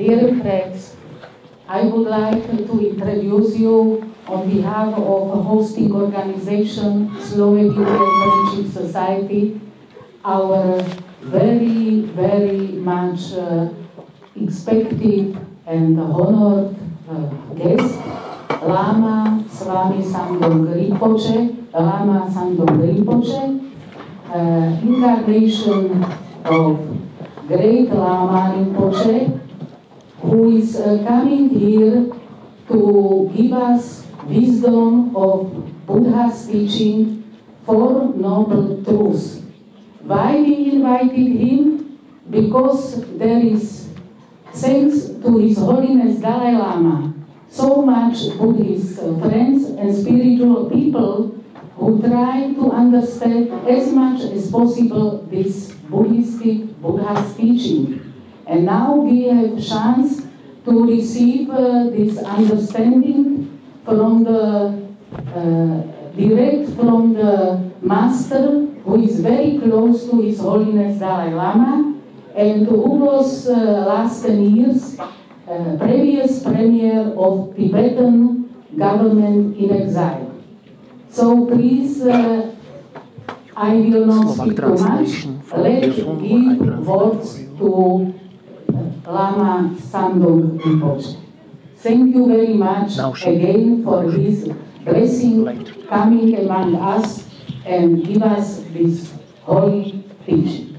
Dear friends, I would like to introduce you on behalf of a hosting organization, Slovo-Tibetan Friendship Society, our very, very much expected and honored guest, Lama Swami Samdong Rinpoche, Lama Samdong Rinpoche, incarnation of great Lama Rinpoche, who is coming here to give us wisdom of Buddha's teaching, Four Noble Truths. Why we invited him? Because there is, thanks to His Holiness Dalai Lama, so much Buddhist friends and spiritual people who try to understand as much as possible this Buddhistic Buddha's teaching. And now we have chance to receive this understanding from the direct from the master, who is very close to His Holiness Dalai Lama, and who was last 10 years previous premier of Tibetan government in exile. So please, I will not speak too much. Let's give words to Lama Samdong Rinpoche. Thank you very much again for his blessing coming among us and give us this holy teaching.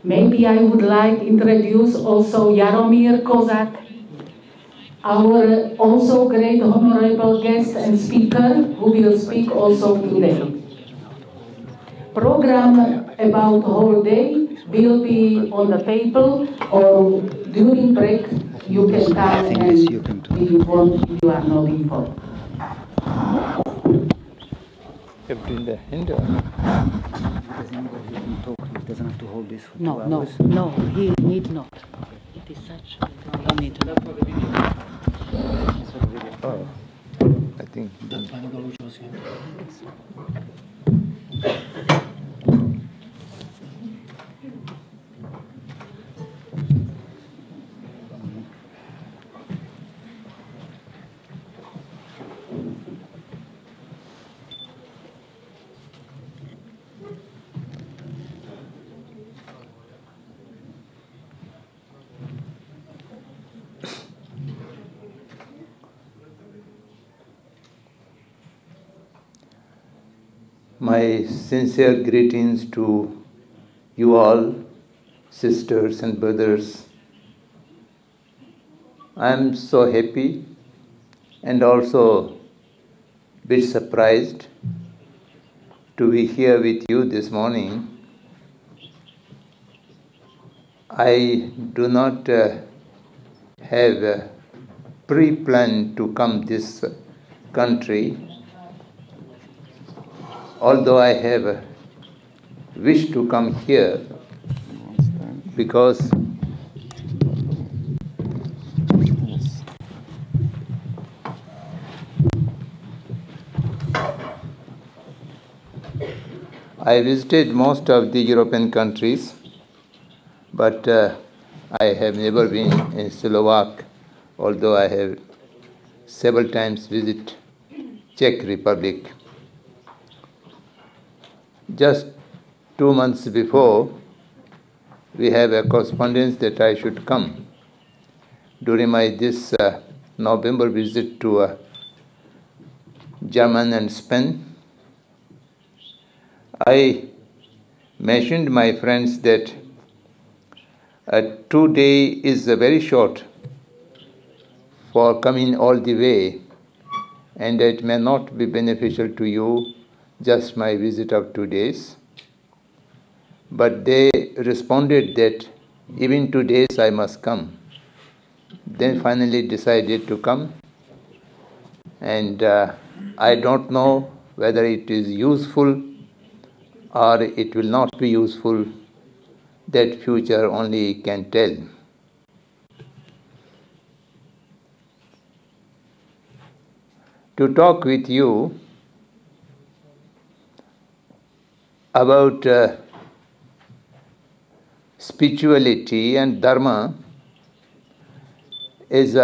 Maybe I would like to introduce also Jaromir Kozak, our also great honorable guest and speaker, who will speak also today. Program about whole day will be on the table, or during break you can come and be informed if you are not informed. In the hand. He doesn't have to hold this for 2 No, hours. no, he need not. It is such. He need not. Oh, I think. My sincere greetings to you all, sisters and brothers. I am so happy and also a bit surprised to be here with you this morning. I do not have a pre-plan to come this country, although I have a wish to come here because I visited most of the European countries, but I have never been in Slovak, although I have several times visited Czech Republic. Just 2 months before, we have a correspondence that I should come during my this November visit to Germany and Spain. I mentioned my friends that 2 days is very short for coming all the way, and it may not be beneficial to you just my visit of 2 days. But they responded that even 2 days I must come. Then finally decided to come, and I don't know whether it is useful or it will not be useful. That future only can tell. to talk with you about spirituality and Dharma is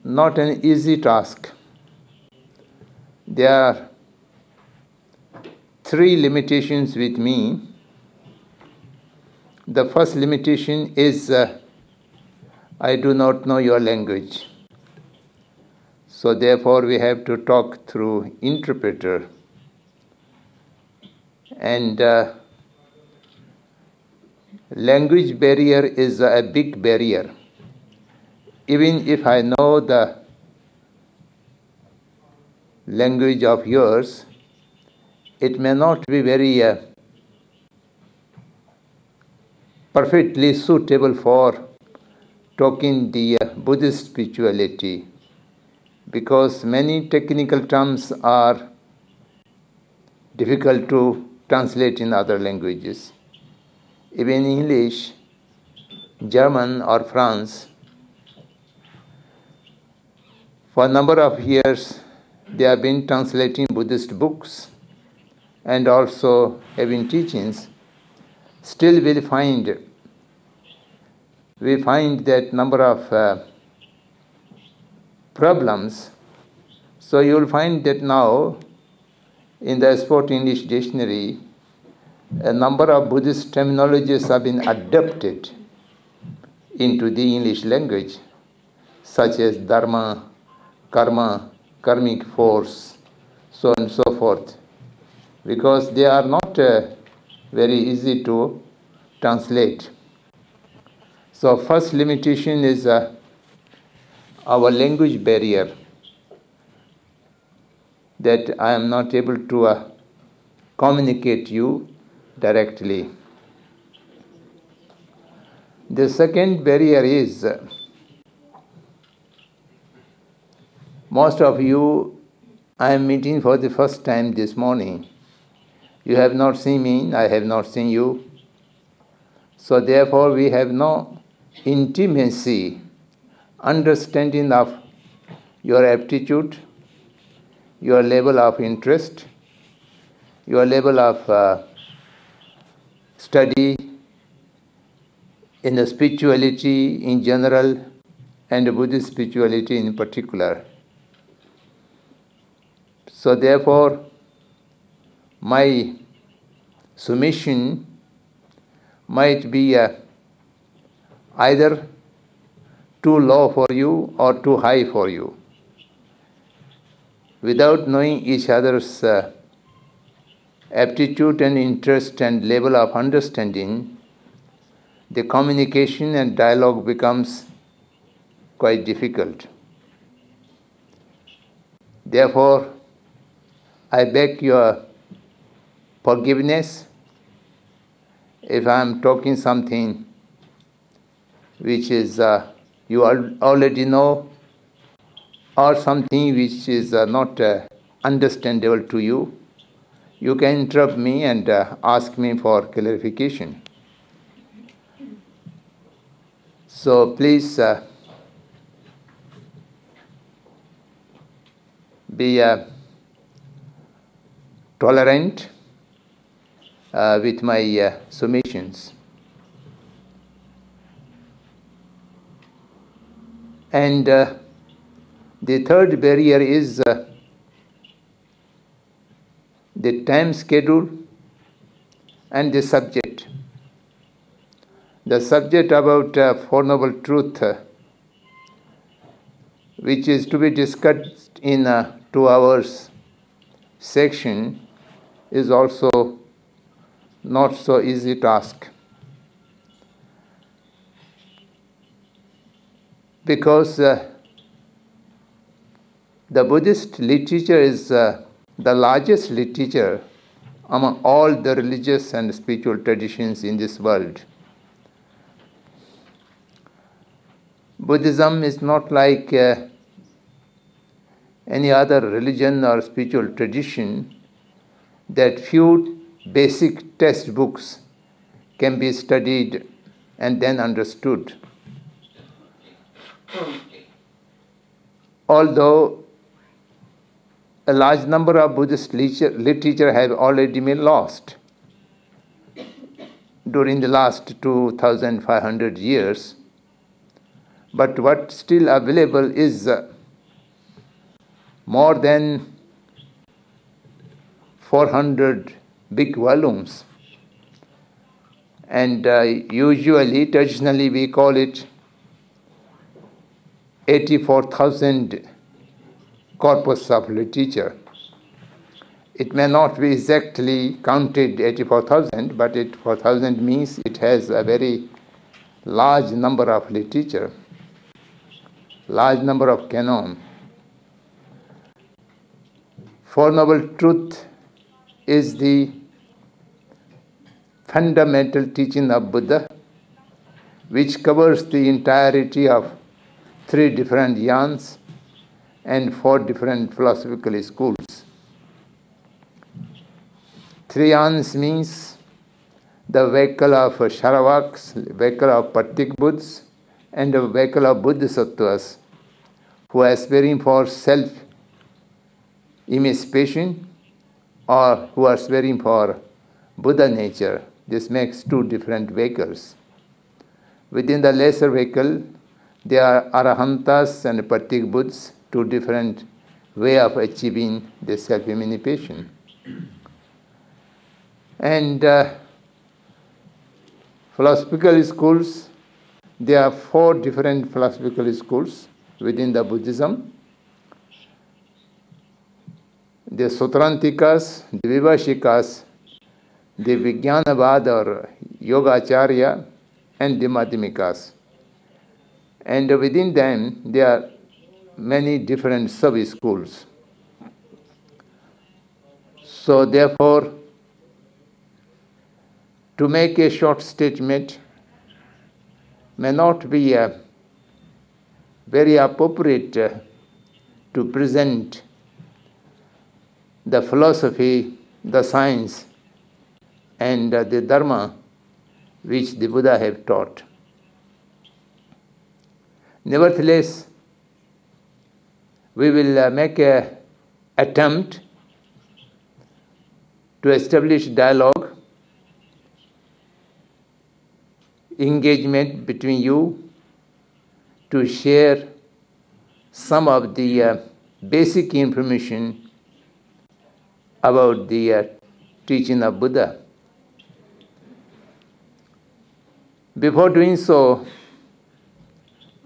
not an easy task. There are three limitations with me. The first limitation is I do not know your language. So therefore we have to talk through interpreter. And language barrier is a big barrier. Even if I know the language of yours, it may not be very perfectly suitable for talking the Buddhist spirituality, because many technical terms are difficult to translate in other languages. Even English, German or France, for a number of years they have been translating Buddhist books and also having teachings. Still we find that number of problems. So you will find that now in the Oxford English Dictionary, a number of Buddhist terminologies have been adapted into the English language, such as Dharma, Karma, karmic force, so on and so forth, because they are not very easy to translate. So first limitation is our language barrier, that I am not able to communicate you directly. The second barrier is most of you I am meeting for the first time this morning. You have not seen me, I have not seen you. So therefore we have no intimacy, understanding of your aptitude, your level of interest, your level of study in the spirituality in general and Buddhist spirituality in particular. So therefore, my submission might be either too low for you or too high for you. Without knowing each other's aptitude and interest and level of understanding, the communication and dialogue becomes quite difficult. Therefore, I beg your forgiveness if I am talking something which is you already know, or something which is not understandable to you. You can interrupt me and ask me for clarification. So please be tolerant with my submissions. And the third barrier is the time schedule and the subject. The subject about Four Noble Truth, which is to be discussed in 2 hours section, is also not so easy task. Because the Buddhist literature is the largest literature among all the religious and spiritual traditions in this world. Buddhism is not like any other religion or spiritual tradition that few basic textbooks can be studied and then understood. Although a large number of Buddhist literature have already been lost during the last 2,500 years. But what still available is more than 400 big volumes. And traditionally we call it 84,000 corpus of literature. It may not be exactly counted 84,000, but 84,000 means it has a very large number of literature, large number of canon. Four Noble Truth is the fundamental teaching of Buddha, which covers the entirety of 3 different yans and 4 different philosophical schools. 3 yans means the vehicle of Saravaks, vehicle of Patik Buddhas, and the vehicle of Bodhisattvas, who are aspiring for self-emancipation or who are aspiring for Buddha nature. This makes 2 different vehicles. Within the lesser vehicle, there are Arahantas and Patik Buddhas, 2 different ways of achieving the self-emancipation. And philosophical schools, there are 4 different philosophical schools within the Buddhism. The Sutrantikas, the Vivashikas, the Vijnanavad or Yogacharya, and the Madhyamikas. And within them, there are many different sub-schools. So therefore, to make a short statement may not be very appropriate to present the philosophy, the science, and the dharma which the Buddha have taught. Nevertheless, we will make an attempt to establish dialogue, engagement between you, to share some of the basic information about the teaching of Buddha. Before doing so,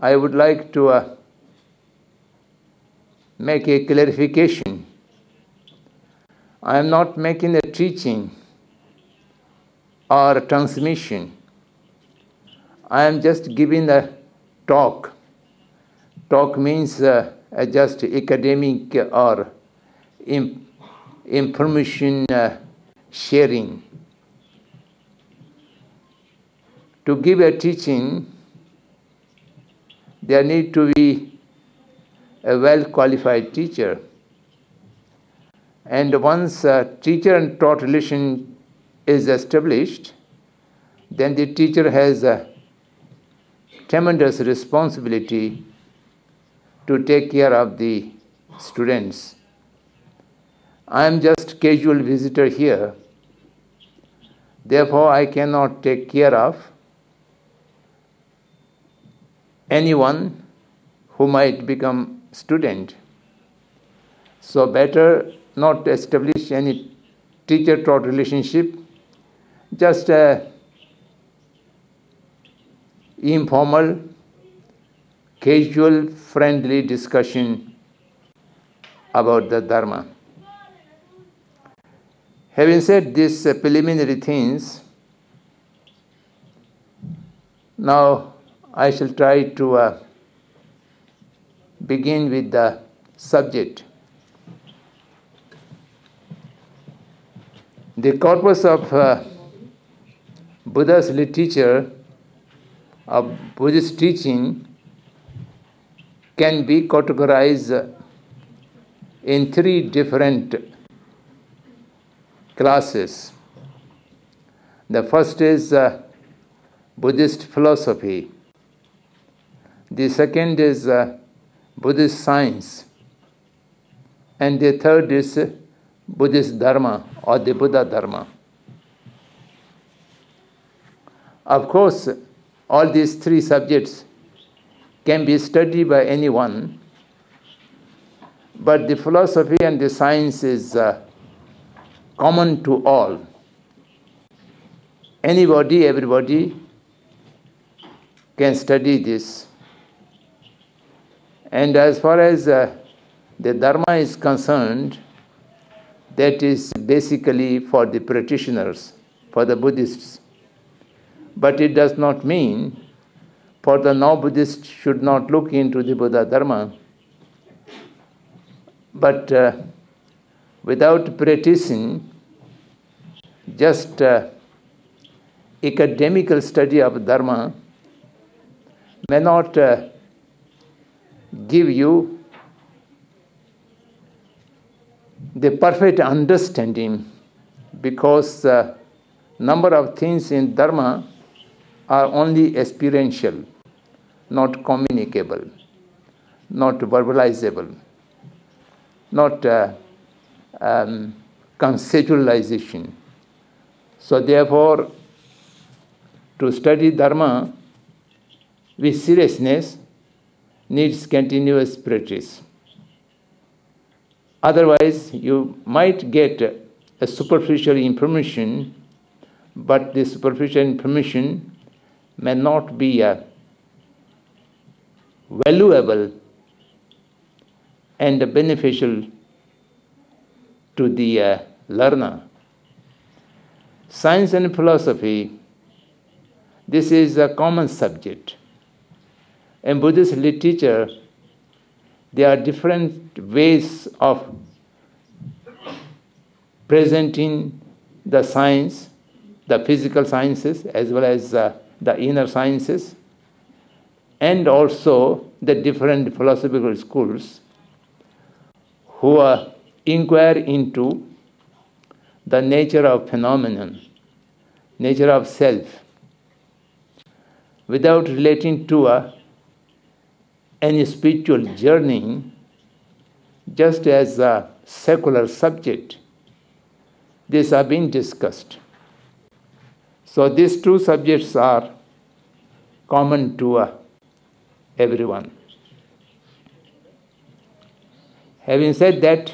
I would like to make a clarification. I am not making a teaching or a transmission. I am just giving a talk. Talk means just academic or information sharing. To give a teaching, there need to be a well-qualified teacher. And once a teacher and taught relation is established, then the teacher has a tremendous responsibility to take care of the students. I am just casual visitor here. Therefore, I cannot take care of anyone who might become student. So better not establish any teacher-taught relationship, just a informal, casual, friendly discussion about the Dharma. Having said these preliminary things, now I shall try to begin with the subject. The corpus of Buddha's literature, of Buddhist teaching, can be categorized in 3 different classes. The first is Buddhist philosophy. The second is Buddhist science. and the third is Buddhist Dharma or the Buddha Dharma. Of course, all these three subjects can be studied by anyone, but the philosophy and the science is common to all. Anybody, everybody can study this. And as far as the Dharma is concerned, that is basically for the practitioners, for the Buddhists. But it does not mean for the non-Buddhist should not look into the Buddha Dharma. But without practicing, just academical study of Dharma may not give you the perfect understanding, because number of things in Dharma are only experiential, not communicable, not verbalizable, not conceptualization. So therefore, to study Dharma with seriousness needs continuous practice. Otherwise, you might get a superficial information, but the superficial information may not be valuable and beneficial to the learner. Science and philosophy, this is a common subject. In Buddhist literature, there are different ways of presenting the science, the physical sciences, as well as the inner sciences, and also the different philosophical schools who inquire into the nature of phenomenon, nature of self, without relating to any spiritual journey, just as a secular subject. These are being discussed. So these two subjects are common to everyone. Having said that,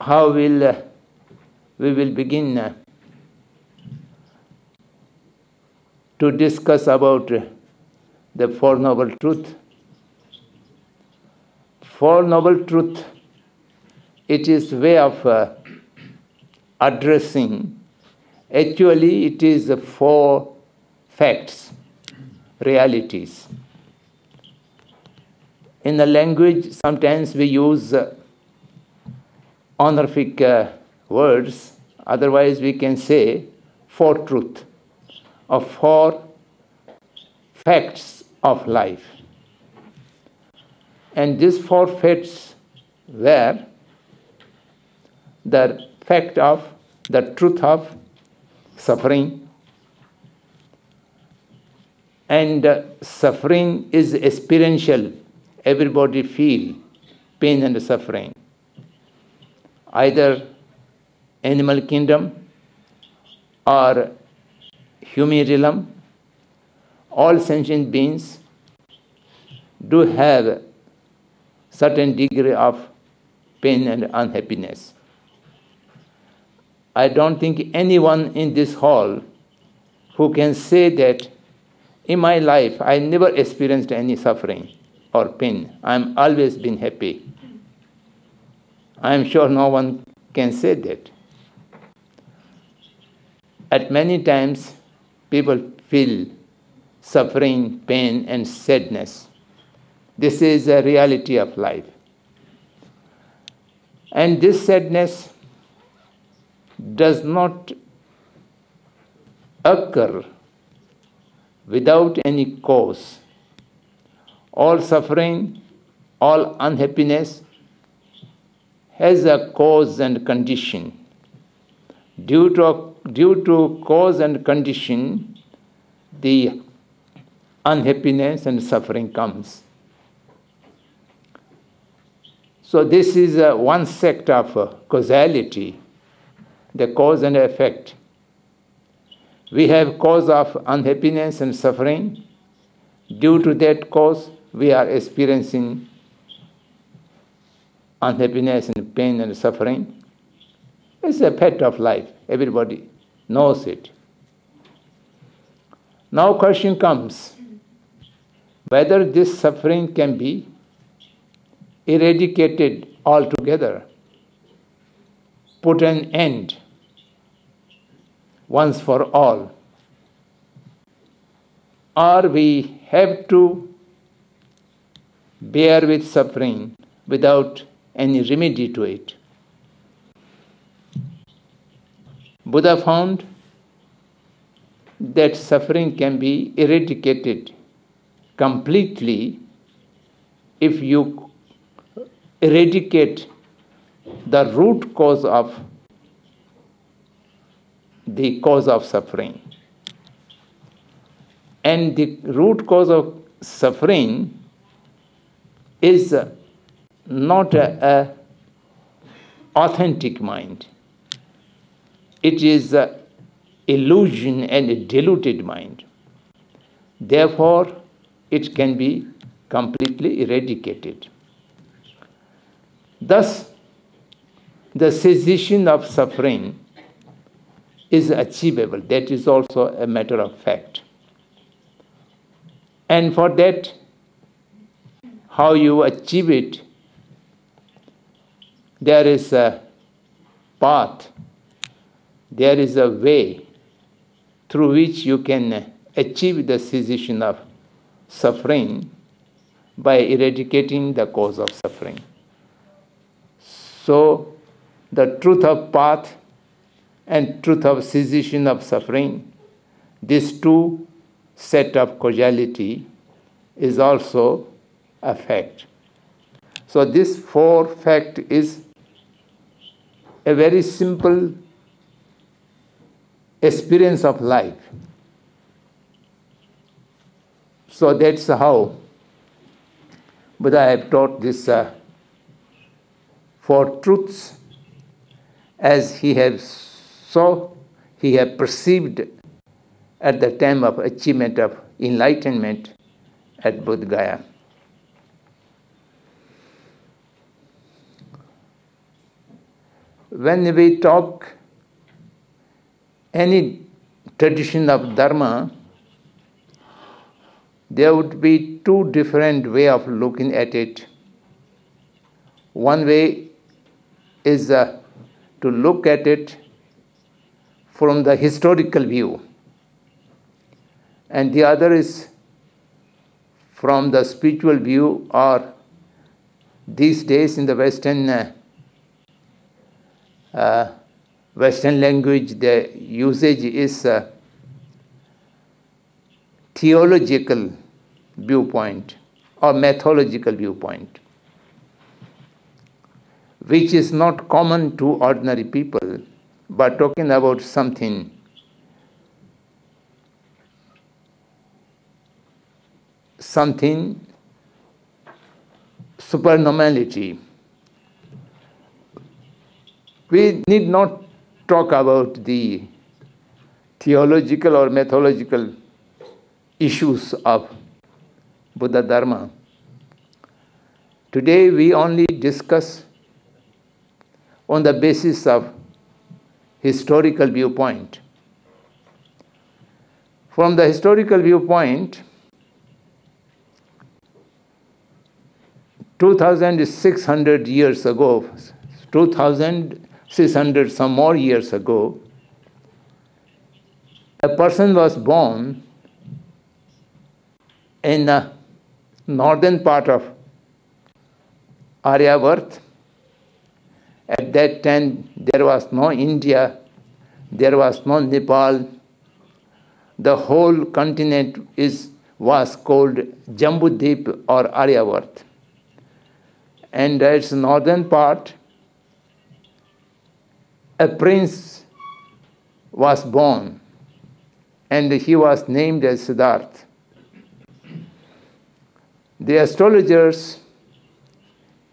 how will we will begin to discuss about the Four Noble Truths. Four Noble Truths, it is way of addressing. Actually, it is four facts, realities. In the language, sometimes we use honorific words. Otherwise, we can say four truths, or four facts of life. And these four facts were the fact of the truth of suffering. And suffering is experiential. Everybody feel pain and suffering. Either animal kingdom or human realm, all sentient beings do have certain degree of pain and unhappiness. I don't think anyone in this hall who can say that in my life I never experienced any suffering or pain. I'm always been happy. I'm sure no one can say that. At many times, people feel suffering, pain, and sadness. This is a reality of life. And this sadness does not occur without any cause. All suffering, all unhappiness has a cause and condition. Due to cause and condition, the unhappiness and suffering comes. So this is one sect of causality, the cause and effect. We have cause of unhappiness and suffering. Due to that cause, we are experiencing unhappiness and pain and suffering. It's a fact of life. Everybody knows it. Now question comes, whether this suffering can be eradicated altogether, put an end once for all, or we have to bear with suffering without any remedy to it. Buddha found that suffering can be eradicated completely if you eradicate the root cause of suffering. And the root cause of suffering is not a authentic mind. It is an illusion and a deluded mind. Therefore, it can be completely eradicated. Thus, the cessation of suffering is achievable. That is also a matter of fact. And for that, how you achieve it, there is a path, there is a way through which you can achieve the cessation of suffering by eradicating the cause of suffering. So, the truth of path and truth of cessation of suffering, these two set of causality is also a fact. So this four fact is a very simple experience of life. So that's how Buddha have taught this four truths as he has perceived at the time of achievement of enlightenment at Bodh Gaya. When we talk any tradition of Dharma, there would be two different ways of looking at it. One way is to look at it from the historical view, and the other is from the spiritual view, or these days in the Western language, the usage is theological viewpoint or methodological viewpoint, which is not common to ordinary people, but talking about something supernormality. We need not talk about the theological or methodological issues of Buddha Dharma. Today we only discuss on the basis of historical viewpoint. From the historical viewpoint, 2,600 years ago, 2,600 some more years ago, a person was born in the northern part of Aryavart. At that time, there was no India, there was no Nepal. The whole continent was called Jambudvip or Aryavart. And its northern part, a prince was born, and he was named as Siddhartha. The astrologers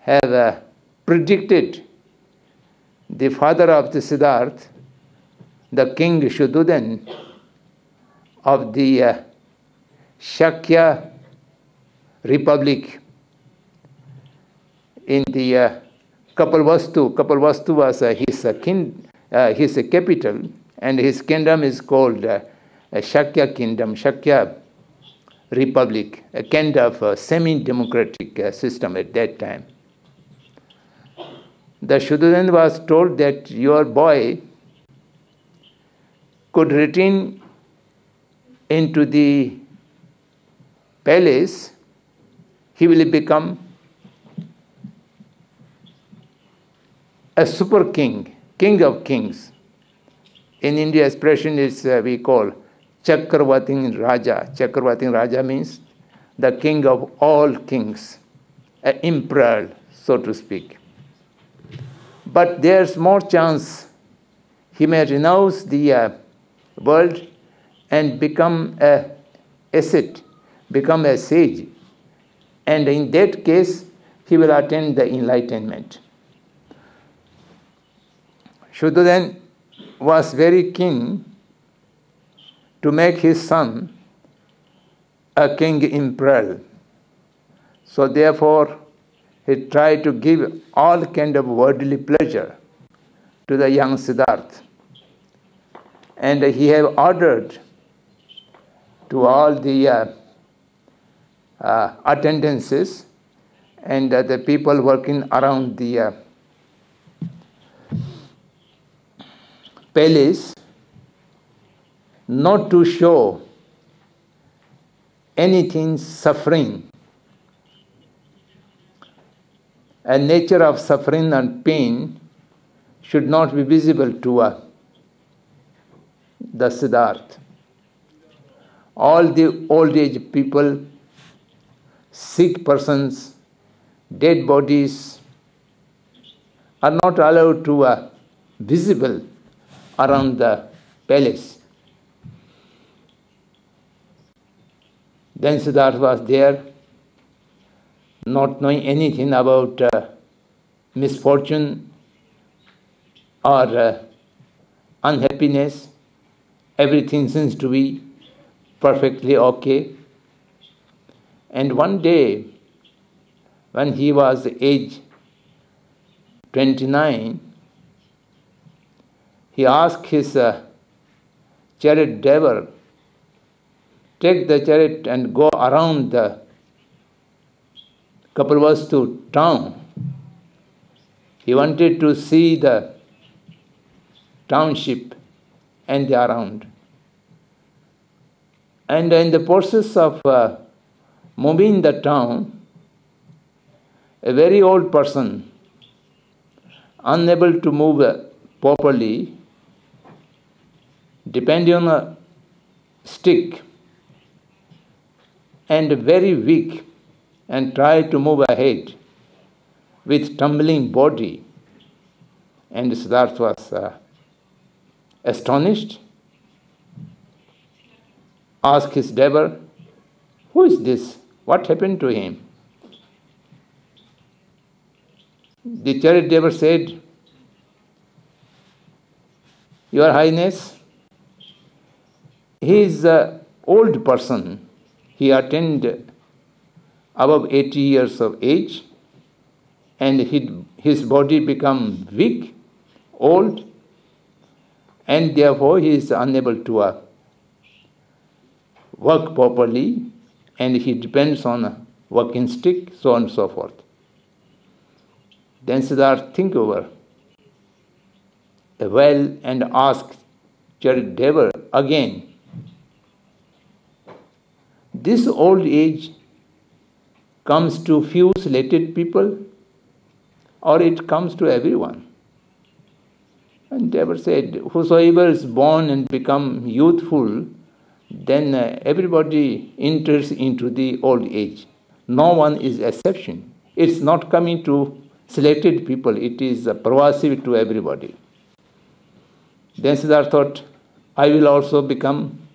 have predicted the father of the Siddhartha, the king Shuddhadan of the Shakya Republic in the Kapilvastu. Kapilvastu was his capital, and his kingdom is called Shakya Kingdom, Shakya Republic, a kind of semi-democratic system at that time. The Shuddhadan was told that your boy could return into the palace, he will become a super king, king of kings. In India, expression is we call Chakravartin Raja. Chakravartin Raja means the king of all kings, an emperor, so to speak. But there's more chance he may renounce the world and become a ascet, become a sage. And in that case, he will attain the enlightenment. Shuddhadan was very keen to make his son a king emperor. So therefore, he tried to give all kind of worldly pleasure to the young Siddhartha. And he have ordered to all the attendances and the people working around the palace not to show anything suffering. A nature of suffering and pain should not be visible to the Siddhartha. All the old age people, sick persons, dead bodies are not allowed to visible around the palace. Then Siddhartha was there, not knowing anything about misfortune or unhappiness. Everything seems to be perfectly okay. And one day, when he was age 29, he asked his chariot driver, take the chariot and go around the Kapilvastu town. He wanted to see the township and the around. And in the process of moving the town, a very old person, unable to move properly, depending on a stick, and very weak, and tried to move ahead with tumbling body. And Siddhartha was astonished, asked his driver, who is this? What happened to him? The chariot driver said, Your Highness, he is an old person. He attained above 80 years of age, and his body become weak, old, and therefore he is unable to work properly, and he depends on a walking stick, so on and so forth. Then Siddhartha think over a while and asked chariot driver again, this old age comes to few selected people, or it comes to everyone? And driver said, whosoever is born and become youthful, then everybody enters into the old age. No one is exception. It's not coming to selected people, it is pervasive to everybody. Then Siddhartha thought, I will also become